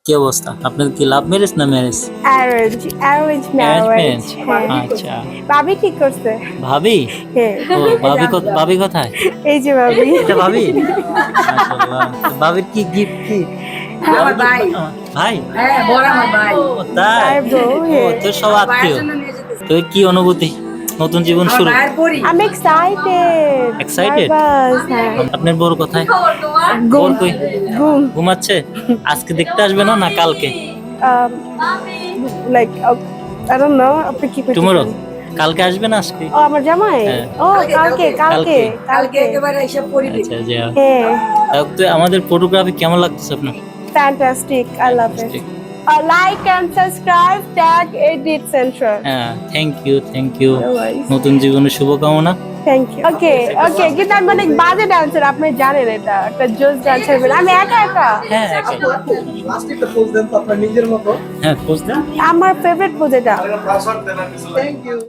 কি অবস্থা? আপনার কি লাভ ম্যারেজ না marriage? Arrange arrange marriage. Marriage? হ্যাঁ। আচ্ছা। ভাবি কি করছে? ভাবি? হ্যাঁ। ও ভাবি কোথায়? এই যে ভাবি। এটা ভাবি? মাশাআল্লাহ। ভাবির কি গিফট কি? আমার ভাই। ভাই? হ্যাঁ, বড় আমার ভাই। ও তাই? তার বউ, ও হ্যাঁ। তোর সব ভাইয়ের আত্মীয়। জন্য নিয়ে যেতেছি। তোর কি অনুভূতি? নতুন জীবন আমার শুরু। ভাইয়ের পরি। I'm excited. Excited? Nervous, হ্যাঁ। আপনার বউর কোথায়? ঘুম। বউর কই? ঘুম। ঘুমাচ্ছে? আজকে দেখতে আসবে না না কালকে? Like, I don't know. আপনি কি করতে টুমরো? চান? কালকে আসবে না আজকে? ও আমার জামাই? হ্যাঁ। ও কালকে। কালকে একেবারে এসে পরিবে। আচ্ছা যা। হ্যাঁ। তো আমাদের ফটোগ্রাফি কেমন লাগতেছে আপনার? Fantastic. I love it. Fantastic. Like and subscribe. Tag Edit Central. হ্যাঁ, থ্যাংক ইউ। No worries. নতুন জীবনের শুভকামনা। Thank you. Okay. কিন্তু আমি অনেক বাজে ডান্সার, আপনি জানেন এটা। একটা জোস ডান্সার বলে আমি একা। হ্যাঁ, একাই। প্লাস্টিকটা পোজ দেন তো আপনার নিজের মতো। হ্যাঁ, পোস্ট দেন। আমার ফেভারিট পোজ এটা। Thank you.